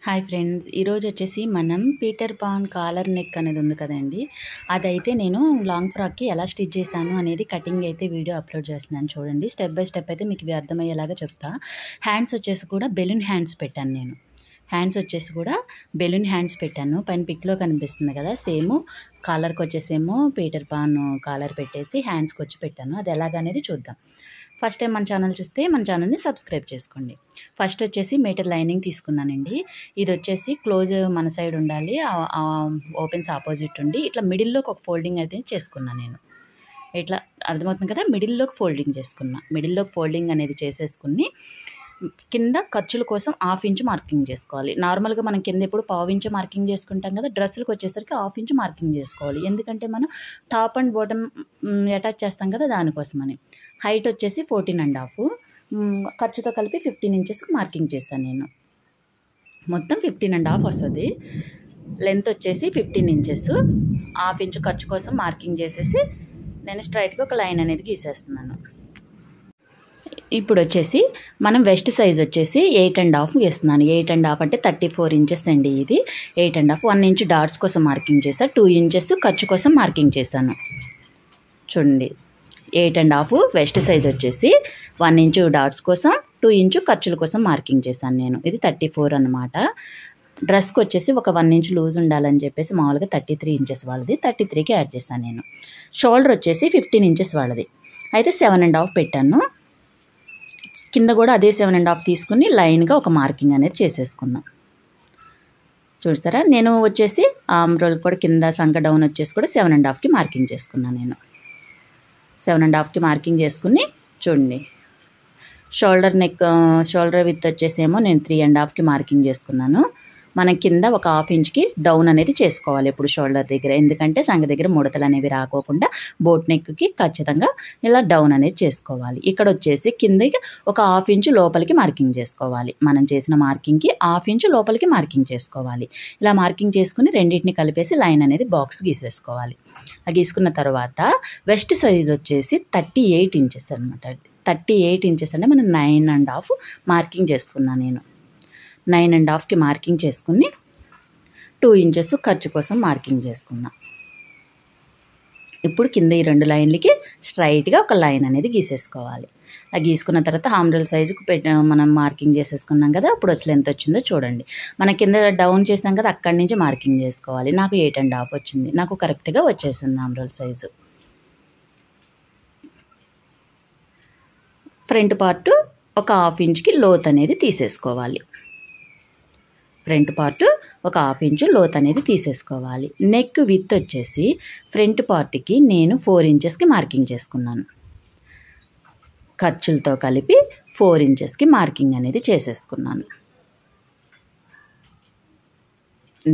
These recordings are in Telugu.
హాయ్ ఫ్రెండ్స్, ఈరోజు వచ్చేసి మనం పీటర్ పాన్ కాలర్ నెక్ అనేది ఉంది కదండి. అదైతే నేను లాంగ్ ఫ్రాక్కి ఎలా స్టిచ్ చేశాను అనేది కటింగ్ అయితే వీడియో అప్లోడ్ చేస్తున్నాను. చూడండి, స్టెప్ బై స్టెప్ అయితే మీకు అర్థమయ్యేలాగా చెప్తా. హ్యాండ్స్ వచ్చేసి కూడా బెలూన్ హ్యాండ్స్ పెట్టాను నేను. బెలూన్ హ్యాండ్స్ పెట్టాను. పైన పిక్లో కనిపిస్తుంది కదా, సేమ్ కాలర్కి వచ్చేసేమో పీటర్ పాన్ కాలర్ పెట్టేసి హ్యాండ్స్కి వచ్చి పెట్టాను. అది ఎలాగనేది చూద్దాం. ఫస్ట్ టైం మన ఛానల్ చూస్తే మన ఛానల్ని సబ్స్క్రైబ్ చేసుకోండి. ఫస్ట్ వచ్చేసి మీటర్ లైనింగ్ తీసుకున్నానండి. ఇది వచ్చేసి క్లోజ్ మన సైడ్ ఉండాలి, ఓపెన్స్ ఆపోజిట్ ఉండి ఇట్లా మిడిల్లోకి ఒక ఫోల్డింగ్ అయితే చేసుకున్నాను నేను. ఇట్లా అర్థమవుతుంది కదా, మిడిల్లోకి ఫోల్డింగ్ అనేది చేసేసుకుని కింద ఖర్చుల కోసం 1/2 ఇంచు మార్కింగ్ చేసుకోవాలి. నార్మల్గా మనం కింద ఎప్పుడు 1/2 ఇంచు మార్కింగ్ చేసుకుంటాం కదా, డ్రెస్సులకు వచ్చేసరికి 1/2 ఇంచు మార్కింగ్ చేసుకోవాలి. ఎందుకంటే మనం టాప్ అండ్ బాటమ్ అటాచ్ చేస్తాం కదా, దానికోసమని. హైట్ వచ్చేసి 14.5, ఖర్చుతో కలిపి 15 ఇంచెస్కి మార్కింగ్ చేశాను నేను. మొత్తం 15.5 వస్తుంది. లెంత్ వచ్చేసి 15 ఇంచెస్. 1/2 ఇంచు ఖర్చు కోసం మార్కింగ్ చేసేసి నేను స్ట్రైట్గా ఒక లైన్ అనేది గీసేస్తున్నాను. ఇప్పుడు వచ్చేసి మనం వెస్ట్ సైజ్ వచ్చేసి 8.5 వేస్తున్నాను. 8.5 అంటే 34 ఇంచెస్ అండి. ఇది 8.5. 1 ఇంచు డాట్స్ కోసం మార్కింగ్ చేశాను. 2 ఇంచెస్ ఖర్చు కోసం మార్కింగ్ చేశాను. చూడండి, 8.5 వెస్ట్ సైజ్ వచ్చేసి 1 ఇంచు డాట్స్ కోసం, 2 ఇంచు ఖర్చుల కోసం మార్కింగ్ చేశాను నేను. ఇది 34 అన్నమాట. డ్రెస్కి వచ్చేసి ఒక 1 ఇంచ్ లూజ్ ఉండాలని చెప్పేసి మామూలుగా 33 ఇంచెస్ వాళ్ళది 33కి యాడ్ చేశాను నేను. షోల్డర్ వచ్చేసి 15 ఇంచెస్ వాళ్ళది అయితే 7.5 పెట్టాను. కింద కూడా అదే 7.5 తీసుకుని లైన్గా ఒక మార్కింగ్ అనేది చేసేసుకుందాం. చూసారా, నేను వచ్చేసి ఆర్మ్ రోల్ కూడా కింద సంక డౌన్ వచ్చేసి కూడా 7.5కి మార్కింగ్ చేసుకున్నాను నేను. 7.5కి మార్కింగ్ చేసుకుని చూడండి, షోల్డర్ విత్ వచ్చేసేమో నేను 3.5కి మార్కింగ్ చేసుకున్నాను. మనం కింద ఒక 1/2 ఇంచ్కి డౌన్ అనేది చేసుకోవాలి ఎప్పుడు షోల్డర్ దగ్గర, ఎందుకంటే సంగ దగ్గర ముడతలు అనేవి రాకోకుండా బోట్ నెక్కి ఖచ్చితంగా ఇలా డౌన్ అనేది చేసుకోవాలి. ఇక్కడ వచ్చేసి కిందకి ఒక 1/2 ఇంచు లోపలికి మార్కింగ్ చేసుకోవాలి. మనం చేసిన మార్కింగ్కి 1/2 ఇంచు లోపలికి మార్కింగ్ చేసుకోవాలి. ఇలా మార్కింగ్ చేసుకుని రెండింటిని కలిపేసి లైన్ అనేది బాక్స్ గీసేసుకోవాలి. గీసుకున్న తర్వాత వెస్ట్ సైజ్ వచ్చేసి 38 ఇంచెస్ అనమాట. 38 ఇంచెస్ అంటే మనం 9.5 మార్కింగ్ చేసుకున్నాను నేను. 9.5కి మార్కింగ్ చేసుకుని 2 ఇంచెస్ ఖర్చు కోసం మార్కింగ్ చేసుకున్నా. ఇప్పుడు కింద ఈ 2 లైన్లకి స్ట్రైట్గా ఒక లైన్ అనేది గీసేసుకోవాలి. గీసుకున్న తర్వాత హామ్రోల్ సైజుకు మనం మార్కింగ్ చేసేసుకున్నాం కదా. ఇప్పుడు అసలు ఎంత వచ్చిందో చూడండి. మన కింద డౌన్ చేసాం కదా, అక్కడి నుంచి మార్కింగ్ చేసుకోవాలి. నాకు 8.5 వచ్చింది. నాకు కరెక్ట్గా వచ్చేసింది హామ్రోల్ సైజు. ఫ్రంట్ పార్ట్ ఒక 1/2 ఇంచ్కి లోత్ అనేది తీసేసుకోవాలి. నెక్ విత్ వచ్చేసి ఫ్రంట్ పార్ట్కి నేను 4 ఇంచెస్కి మార్కింగ్ చేసుకున్నాను. ఖర్చులతో కలిపి 4 ఇంచెస్కి మార్కింగ్ అనేది చేసేసుకున్నాను.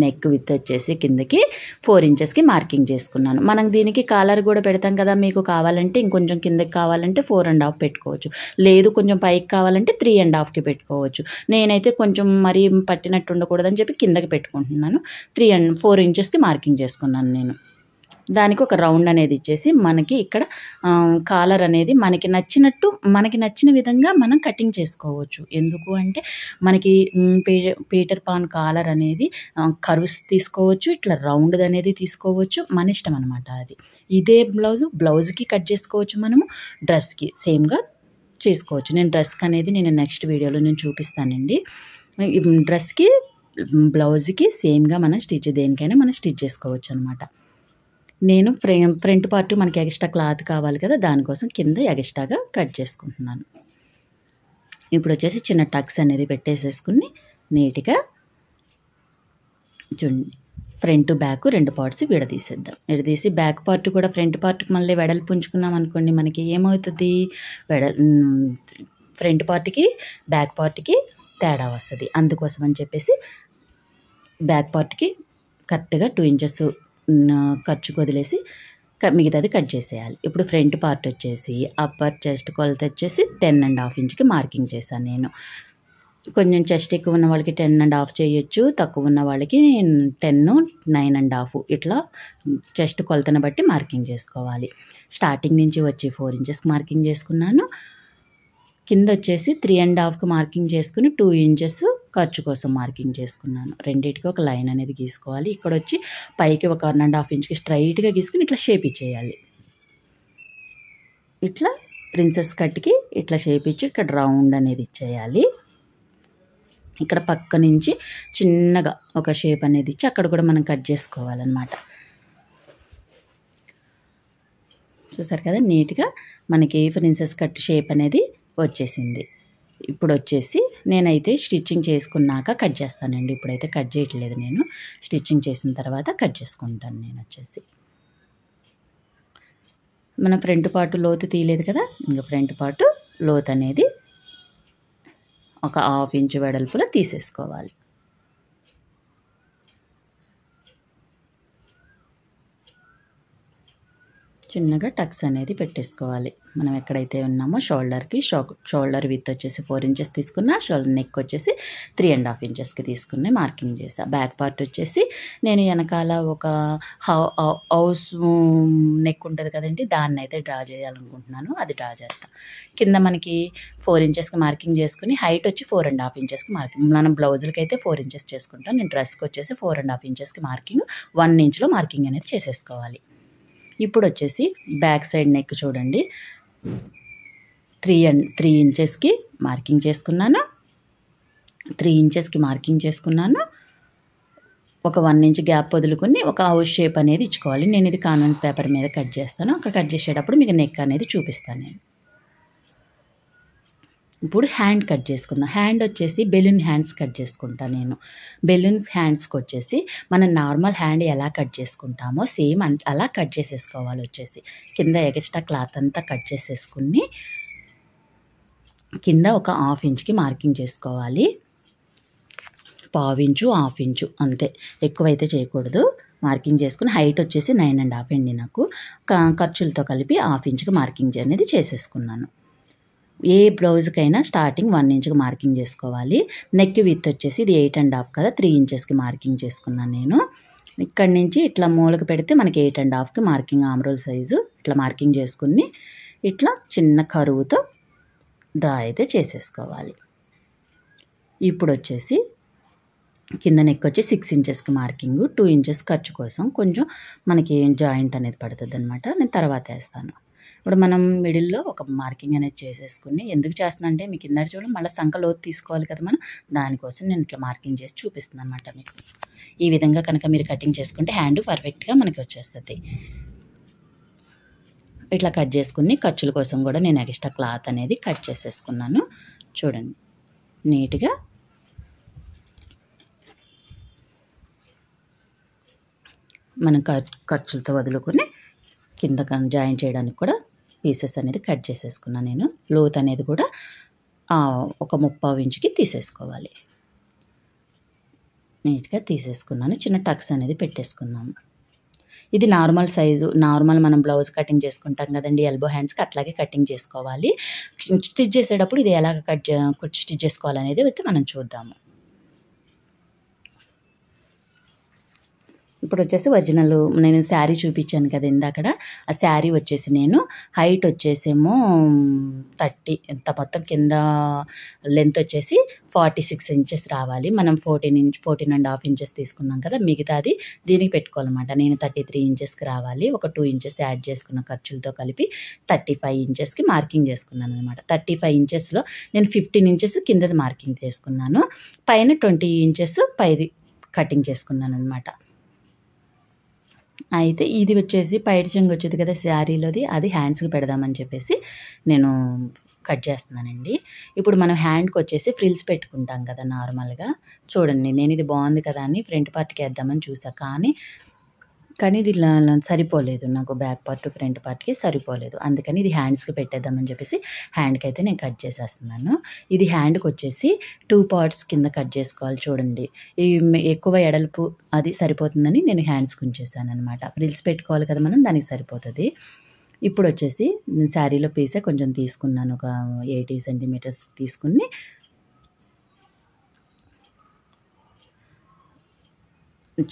నెక్ విత్ వచ్చేసి కిందకి 4 ఇంచెస్కి మార్కింగ్ చేసుకున్నాను. మనం దీనికి కాలర్ కూడా పెడతాం కదా, మీకు కావాలంటే ఇంకొంచెం కిందకి కావాలంటే 4.5 పెట్టుకోవచ్చు, లేదు కొంచెం పైకి కావాలంటే 3.5కి పెట్టుకోవచ్చు. నేనైతే కొంచెం మరీ పట్టినట్టు ఉండకూడదని చెప్పి కిందకి పెట్టుకుంటున్నాను. 4 ఇంచెస్కి మార్కింగ్ చేసుకున్నాను నేను. దానికి ఒక రౌండ్ అనేది ఇచ్చేసి మనకి ఇక్కడ కాలర్ అనేది మనకి నచ్చిన విధంగా మనం కటింగ్ చేసుకోవచ్చు. ఎందుకు అంటే మనకి పీటర్ పాన్ కాలర్ అనేది కర్వ్స్ తీసుకోవచ్చు, ఇట్లా రౌండ్ అనేది తీసుకోవచ్చు, మన ఇష్టం అనమాట. అది ఇదే బ్లౌజ్కి కట్ చేసుకోవచ్చు, మనము డ్రెస్కి సేమ్గా చేసుకోవచ్చు. నేను డ్రెస్కి అనేది నెక్స్ట్ వీడియోలో నేను చూపిస్తానండి. డ్రెస్కి బ్లౌజ్కి సేమ్గా మనం దేనికైనా మనం స్టిచ్ చేసుకోవచ్చు అనమాట. నేను ఫ్రంట్ పార్ట్ మనకి ఎక్స్ట్రా క్లాత్ కావాలి కదా, దానికోసం కింద ఎక్స్ట్రాగా కట్ చేసుకుంటున్నాను. ఇప్పుడు వచ్చేసి చిన్న టక్స్ అనేది పెట్టేసేసుకుని నీట్గా చూడండి, ఫ్రంట్ బ్యాక్ 2 పార్ట్స్ విడదీసేద్దాం. విడదీసి బ్యాక్ పార్ట్ కూడా ఫ్రంట్ పార్ట్కి మళ్ళీ వెడల్పు ఉంచుకున్నాం అనుకోండి, మనకి ఏమవుతుంది, ఫ్రంట్ పార్ట్కి బ్యాక్ పార్ట్కి తేడా వస్తుంది. అందుకోసం అని చెప్పేసి బ్యాక్ పార్ట్కి కరెక్ట్గా 2 ఇంచెస్ ఖర్చుకు వదిలేసి మిగతాది కట్ చేసేయాలి. ఇప్పుడు ఫ్రంట్ పార్ట్ వచ్చేసి అప్పర్ చెస్ట్ కొలత వచ్చేసి 10.5 ఇంచ్కి మార్కింగ్ చేశాను నేను. కొంచెం చెస్ట్ ఎక్కువ ఉన్న వాళ్ళకి 10.5 చేయొచ్చు, తక్కువ ఉన్న వాళ్ళకి 10, 9.5 ఇట్లా చెస్ట్ కొలతను బట్టి మార్కింగ్ చేసుకోవాలి. స్టార్టింగ్ నుంచి వచ్చి 4 ఇంచెస్కి మార్కింగ్ చేసుకున్నాను. కింద వచ్చేసి 3.5కి మార్కింగ్ చేసుకుని 2 ఇంచెస్ ఖర్చు కోసం మార్కింగ్ చేసుకున్నాను. రెండిటికి ఒక లైన్ అనేది గీసుకోవాలి. ఇక్కడ వచ్చి పైకి ఒక 1.5 ఇంచ్కి స్ట్రైట్గా గీసుకుని ఇట్లా షేప్ ఇచ్చేయాలి. ఇట్లా ప్రిన్సెస్ కట్కి ఇట్లా షేప్ ఇచ్చి ఇక్కడ రౌండ్ అనేది ఇచ్చేయాలి. ఇక్కడ పక్క నుంచి చిన్నగా ఒక షేప్ అనేది ఇచ్చి అక్కడ కూడా మనం కట్ చేసుకోవాలన్నమాట. చూసారు కదా, నీట్గా మనకి ప్రిన్సెస్ కట్ షేప్ అనేది వచ్చేసింది. ఇప్పుడు వచ్చేసి నేనైతే స్టిచ్చింగ్ చేసుకున్నాక కట్ చేస్తానండి. ఇప్పుడైతే కట్ చేయట్లేదు, నేను స్టిచ్చింగ్ చేసిన తర్వాత కట్ చేసుకుంటాను. నేను వచ్చేసి మన ఫ్రంట్ పార్ట్ లోతు తీయలేదు కదా, ఇంకా ఫ్రంట్ పార్ట్ లోతు అనేది ఒక 1/2 ఇంచు వెడల్పులో తీసేసుకోవాలి. చిన్నగా టక్స్ అనేది పెట్టేసుకోవాలి. మనం ఎక్కడైతే ఉన్నామో షోల్డర్కి షోల్డర్ విత్ వచ్చేసి 4 ఇంచెస్ తీసుకున్నా, షోల్డర్ నెక్ వచ్చేసి 3.5 ఇంచెస్కి తీసుకుని మార్కింగ్ చేసా. బ్యాక్ పార్ట్ వచ్చేసి నేను వెనకాల ఒక హౌస్ నెక్ ఉంటుంది కదండి, దాన్ని అయితే డ్రా చేయాలనుకుంటున్నాను. అది డ్రా చేస్తా. కింద మనకి 4 ఇంచెస్కి మార్కింగ్ చేసుకుని హైట్ వచ్చి 4.5 ఇంచెస్కి మార్కింగ్. మనం బ్లౌజులకి అయితే 4 ఇంచెస్ చేసుకుంటాం. నేను డ్రెస్కి వచ్చేసి 4.5 ఇంచెస్కి మార్కింగ్, 1 ఇంచ్లో మార్కింగ్ అనేది చేసేసుకోవాలి. ఇప్పుడు వచ్చేసి బ్యాక్ సైడ్ నెక్ చూడండి, 3 ఇంచెస్కి మార్కింగ్ చేసుకున్నాను. 3 ఇంచెస్కి మార్కింగ్ చేసుకున్నాను. ఒక 1 ఇంచ్ గ్యాప్ వదులుకొని ఒక హౌస్ షేప్ అనేది ఇచ్చుకోవాలి. నేను ఇది కాన్వెంట్ పేపర్ మీద కట్ చేస్తాను. అక్కడ కట్ చేసేటప్పుడు మీకు నెక్ అనేది చూపిస్తాను నేను. ఇప్పుడు హ్యాండ్ కట్ చేసుకుందాం. హ్యాండ్ వచ్చేసి బెలూన్ హ్యాండ్స్ కట్ చేసుకుంటాను నేను. బెలూన్స్ హ్యాండ్స్కి వచ్చేసి మనం నార్మల్ హ్యాండ్ ఎలా కట్ చేసుకుంటామో సేమ్ అలా కట్ చేసేసుకోవాలి. వచ్చేసి కింద ఎక్స్ట్రా క్లాత్ అంతా కట్ చేసేసుకుని కింద ఒక 1/2 ఇంచ్కి మార్కింగ్ చేసుకోవాలి. 1/2 ఇంచు 1/2 ఇంచు అంతే, ఎక్కువైతే చేయకూడదు. మార్కింగ్ చేసుకుని హైట్ వచ్చేసి 9.5 అండి. నాకు ఖర్చులతో కలిపి 1/2 ఇంచ్కి మార్కింగ్ అనేది చేసేసుకున్నాను. ఏ బ్లౌజ్కైనా స్టార్టింగ్ 1 ఇంచ్కి మార్కింగ్ చేసుకోవాలి. నెక్ విత్ వచ్చేసి ఇది 8.5 కదా, 3 ఇంచెస్కి మార్కింగ్ చేసుకున్నాను నేను. ఇక్కడి నుంచి ఇట్లా మూలకు పెడితే మనకి 8.5కి మార్కింగ్, ఆమ్రోల్ సైజు ఇట్లా మార్కింగ్ చేసుకుని ఇట్లా చిన్న కరువుతో డ్రా అయితే చేసేసుకోవాలి. ఇప్పుడు వచ్చేసి కింద నెక్ వచ్చి 6 ఇంచెస్కి మార్కింగ్, 2 ఇంచెస్ ఖర్చు కోసం కొంచెం మనకి జాయింట్ అనేది పడుతుంది అనమాట. నేను తర్వాత వేస్తాను. ఇప్పుడు మనం మిడిల్లో ఒక మార్కింగ్ అనేది చేసేసుకుని, ఎందుకు చేస్తున్నా అంటే మీకు కింద చూడండి మళ్ళీ సంక లోతు తీసుకోవాలి కదా మనం, దానికోసం నేను ఇట్లా మార్కింగ్ చేసి చూపిస్తున్నాను అనమాట మీకు. ఈ విధంగా కనుక మీరు కటింగ్ చేసుకుంటే హ్యాండ్ పర్ఫెక్ట్గా మనకి వచ్చేస్తుంది. ఇట్లా కట్ చేసుకుని ఖర్చుల కోసం కూడా నేను ఎక్స్ట్రా క్లాత్ అనేది కట్ చేసేసుకున్నాను. చూడండి నీట్గా మనం ఖర్చులతో వదులుకొని కింద జాయిన్ చేయడానికి కూడా పీసెస్ అనేది కట్ చేసేసుకున్నాను నేను. లోత్ అనేది కూడా ఒక 3/4 ఇంచుకి తీసేసుకోవాలి. నీట్గా తీసేసుకున్నాను. చిన్న టక్స్ అనేది పెట్టేసుకున్నాము. ఇది నార్మల్ సైజు, నార్మల్ మనం బ్లౌజ్ కటింగ్ చేసుకుంటాం కదండి ఎల్బో హ్యాండ్స్కి, అట్లాగే కటింగ్ చేసుకోవాలి. స్టిచ్ చేసేటప్పుడు ఇది ఎలాగ స్టిచ్ చేసుకోవాలనేది అయితే మనం చూద్దాము. ఇప్పుడు వచ్చేసి ఒరిజినల్ నేను శారీ చూపించాను కదా ఇందాకడ, ఆ శారీ వచ్చేసి నేను హైట్ వచ్చేసేమో 30, ఎంత మొత్తం కింద లెంత్ వచ్చేసి 46 ఇంచెస్ రావాలి. మనం 14.5 ఇంచెస్ తీసుకున్నాం కదా, మిగతాది దీనికి పెట్టుకోవాలన్నమాట. నేను 33 ఇంచెస్కి రావాలి. ఒక 2 ఇంచెస్ యాడ్ చేసుకున్న ఖర్చులతో కలిపి 35 ఇంచెస్కి మార్కింగ్ చేసుకున్నాను అనమాట. 35 ఇంచెస్లో నేను 15 ఇంచెస్ కిందది మార్కింగ్ చేసుకున్నాను, పైన 20 ఇంచెస్ పైది కటింగ్ చేసుకున్నాను అనమాట. అయితే ఇది వచ్చేసి పైడి చెంగు వచ్చేది కదా శారీలోది, అది హ్యాండ్స్కి పెడదామని చెప్పేసి నేను కట్ చేస్తున్నానండి. ఇప్పుడు మనం హ్యాండ్కి వచ్చేసి ఫ్రిల్స్ పెట్టుకుంటాం కదా నార్మల్గా. చూడండి నేను ఇది బాగుంది కదా అని ఫ్రంట్ పార్ట్కి వేద్దామని చూసా, కానీ ఇది సరిపోలేదు నాకు. బ్యాక్ పార్ట్ ఫ్రంట్ పార్ట్కి సరిపోలేదు. అందుకని ఇది హ్యాండ్స్కి పెట్టేద్దామని చెప్పేసి హ్యాండ్కి అయితే నేను కట్ చేసేస్తున్నాను. ఇది హ్యాండ్కి వచ్చేసి 2 పార్ట్స్ కింద కట్ చేసుకోవాలి. చూడండి ఎక్కువ ఎడల్పు అది సరిపోతుందని నేను హ్యాండ్స్కి ఉంచేసాను అనమాట. ఫ్రిల్స్ పెట్టుకోవాలి కదా మనం, దానికి సరిపోతుంది. ఇప్పుడు వచ్చేసి నేను శారీలో పీసే కొంచెం తీసుకున్నాను, ఒక 80 సెంటీమీటర్స్ తీసుకుని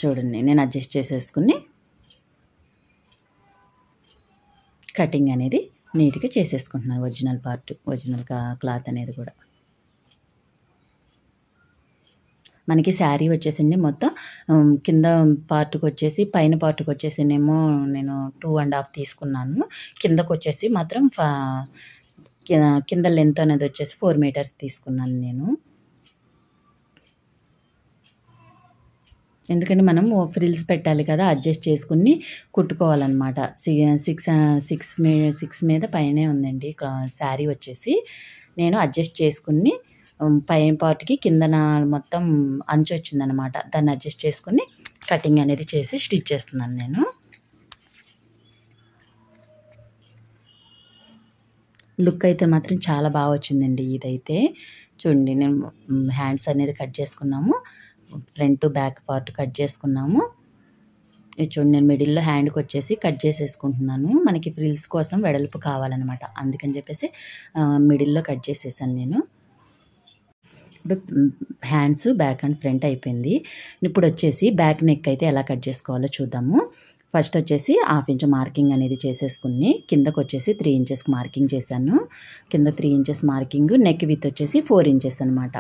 చూడండి నేను అడ్జస్ట్ చేసేసుకుని కటింగ్ అనేది నీట్గా చేసేసుకుంటున్నాను. ఒరిజినల్ పార్ట్, ఒరిజినల్ క్లాత్ అనేది కూడా మనకి శారీ వచ్చేసింది మొత్తం కింద పార్ట్కి వచ్చేసి పైన పార్ట్కి వచ్చేసినేమో నేను 2.5 తీసుకున్నాను. కిందకు వచ్చేసి మాత్రం కింద లెంత్ అనేది వచ్చేసి 4 మీటర్స్ తీసుకున్నాను నేను. ఎందుకంటే మనం ఫ్రిల్స్ పెట్టాలి కదా, అడ్జస్ట్ చేసుకుని కుట్టుకోవాలన్నమాట. 6 మీద పైనే ఉందండి శారీ వచ్చేసి. నేను అడ్జస్ట్ చేసుకుని పైన పార్ట్కి కిందన మొత్తం అంచు వచ్చిందనమాట, దాన్ని అడ్జస్ట్ చేసుకుని కటింగ్ అనేది చేసి స్టిచ్ చేస్తున్నాను నేను. లుక్ అయితే మాత్రం చాలా బాగా వచ్చిందండి ఇదైతే. చూడండి, నేను హ్యాండ్స్ అనేది కట్ చేసుకున్నాము, ఫ్రంట్ బ్యాక్ పార్ట్ కట్ చేసుకున్నాము. ఇది చూడండి, నేను మిడిల్లో హ్యాండ్కి వచ్చేసి కట్ చేసేసుకుంటున్నాను. మనకి ఫ్రిల్స్ కోసం వెడల్పు కావాలన్నమాట, అందుకని చెప్పేసి మిడిల్లో కట్ చేసేసాను నేను. ఇప్పుడు హ్యాండ్స్ బ్యాక్ అండ్ ఫ్రంట్ అయిపోయింది. ఇప్పుడు వచ్చేసి బ్యాక్ నెక్ అయితే ఎలా కట్ చేసుకోవాలో చూద్దాము. ఫస్ట్ వచ్చేసి 1/2 ఇంచ్ మార్కింగ్ అనేది చేసేసుకుని కిందకు వచ్చేసి 3 ఇంచెస్కి మార్కింగ్ చేశాను. కింద 3 ఇంచెస్ మార్కింగ్, నెక్ విత్ వచ్చేసి 4 ఇంచెస్ అనమాట.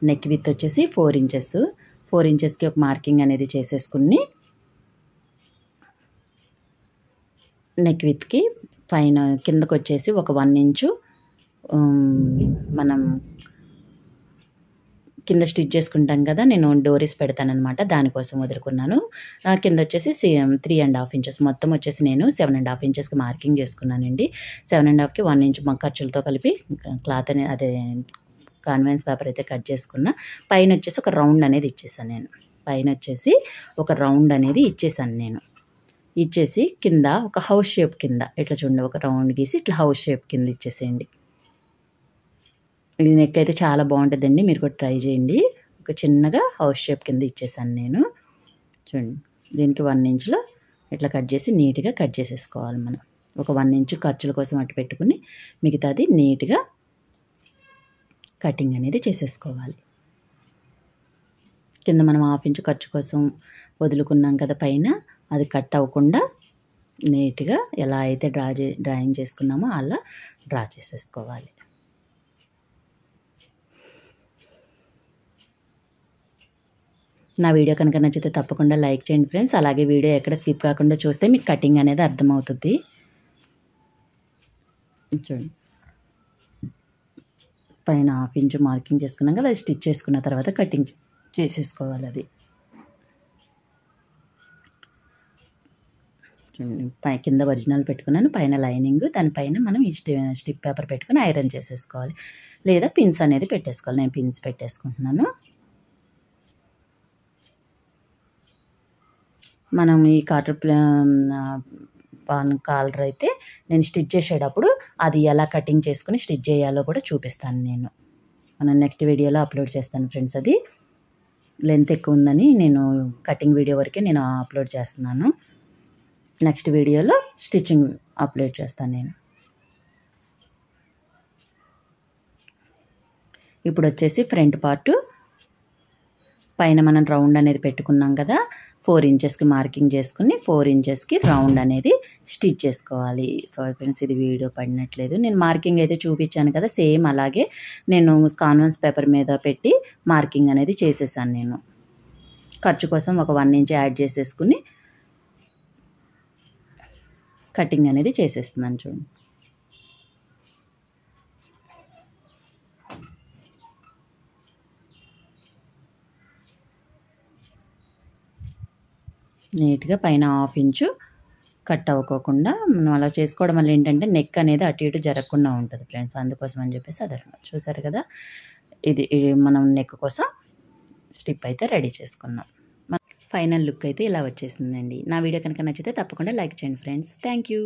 నెక్ విత్ వచ్చేసి 4 ఇంచెస్. 4 ఇంచెస్కి ఒక మార్కింగ్ అనేది చేసేసుకుని నెక్ విత్కి పైన కిందకు వచ్చేసి ఒక 1 ఇంచు మనం కింద స్టిచ్ చేసుకుంటాం కదా, నేను డోరీస్ పెడతానమాట, దానికోసం వదులుకున్నాను. కింద వచ్చేసి 3.5 ఇంచెస్, మొత్తం వచ్చేసి నేను 7.5 ఇంచెస్కి మార్కింగ్ చేసుకున్నానండి. 7.5కి 1 ఇంచ్ ఖర్చులతో కలిపి క్లాత్ అనేది అదే కాన్వెన్స్ పేపర్ అయితే కట్ చేసుకున్నా. పైన వచ్చేసి ఒక రౌండ్ అనేది ఇచ్చేసాను నేను. పైన వచ్చేసి ఒక రౌండ్ అనేది ఇచ్చేసాను నేను. ఇచ్చేసి కింద ఒక హౌస్ షేప్ కింద ఇట్లా చూడండి, ఒక రౌండ్ గీసి ఇట్లా హౌస్ షేప్ కింద ఇచ్చేసేయండి. ఇది నెక్ అయితే చాలా బాగుంటుందండి, మీరు కూడా ట్రై చేయండి. ఒక చిన్నగా హౌస్ షేప్ కింద ఇచ్చేసాను నేను. చూడండి, దీనికి 1 ఇంచ్లో ఇట్లా కట్ చేసి నీట్గా కట్ చేసేసుకోవాలి మనం. ఒక 1 ఇంచ్ ఖర్చుల కోసం అటు పెట్టుకుని మిగతాది నీట్గా కటింగ్ అనేది చేసేసుకోవాలి. కింద మనం 1/2 ఇంచ్ ఖర్చు కోసం వదులుకున్నాం కదా పైన, అది కట్ అవ్వకుండా నీట్గా ఎలా అయితే డ్రాయింగ్ చేసుకున్నామో అలా డ్రా చేసేసుకోవాలి. నా వీడియో కనుక నచ్చితే తప్పకుండా లైక్ చేయండి ఫ్రెండ్స్. అలాగే వీడియో ఎక్కడ స్కిప్ కాకుండా చూస్తే మీకు కటింగ్ అనేది అర్థమవుతుంది. చూడండి, పైన 1/2 ఇంచ్ మార్కింగ్ చేసుకున్నాం కదా, అది స్టిచ్ చేసుకున్న తర్వాత కటింగ్ చేసేసుకోవాలి. అది చూడండి, కింద ఒరిజినల్ పెట్టుకున్నాను, పైన లైనింగ్, దానిపైన మనం ఈ స్టిప్ పేపర్ పెట్టుకుని ఐరన్ చేసేసుకోవాలి, లేదా పిన్స్ అనేది పెట్టేసుకోవాలి. నేను పిన్స్ పెట్టేసుకుంటున్నాను. మనం ఈ పాన్ కాలర్ అయితే నేను స్టిచ్ చేసేటప్పుడు అది ఎలా కటింగ్ చేసుకుని స్టిచ్ చేయాలో కూడా చూపిస్తాను నేను. మనం నెక్స్ట్ వీడియోలో అప్లోడ్ చేస్తాను ఫ్రెండ్స్. అది లెంత్ ఎక్కువ ఉందని నేను కటింగ్ వీడియో వరకే నేను అప్లోడ్ చేస్తున్నాను. నెక్స్ట్ వీడియోలో స్టిచ్చింగ్ అప్లోడ్ చేస్తాను నేను. ఇప్పుడు వచ్చేసి ఫ్రంట్ పార్ట్ పైన మనం రౌండ్ అనేది పెట్టుకున్నాం కదా, 4 ఇంచెస్కి మార్కింగ్ చేసుకుని 4 ఇంచెస్కి రౌండ్ అనేది స్టిచ్ చేసుకోవాలి. సో ఫ్రెండ్స్, ఇది వీడియో పడినట్లేదు, నేను మార్కింగ్ అయితే చూపించాను కదా, సేమ్ అలాగే నేను కాన్వెన్స్ పేపర్ మీద పెట్టి మార్కింగ్ అనేది చేసేసాను నేను. ఖర్చు కోసం ఒక 1 ఇంచ్ యాడ్ చేసేసుకుని కటింగ్ అనేది చేసేస్తున్నాను. చూడండి, నీట్గా పైన 1/2 ఇంచు కట్ అవ్వకోకుండా మనం అలా చేసుకోవడం వల్ల ఏంటంటే నెక్ అనేది అటు ఇటు జరగకుండా ఉంటుంది ఫ్రెండ్స్. అందుకోసం అని చెప్పేసి అది చూసారు కదా, ఇది మనం నెక్ కోసం స్టిప్ అయితే రెడీ చేసుకున్నాం. ఫైనల్ లుక్ అయితే ఇలా వచ్చేసిందండి. నా వీడియో కనుక నచ్చితే తప్పకుండా లైక్ చేయండి ఫ్రెండ్స్. Thank you.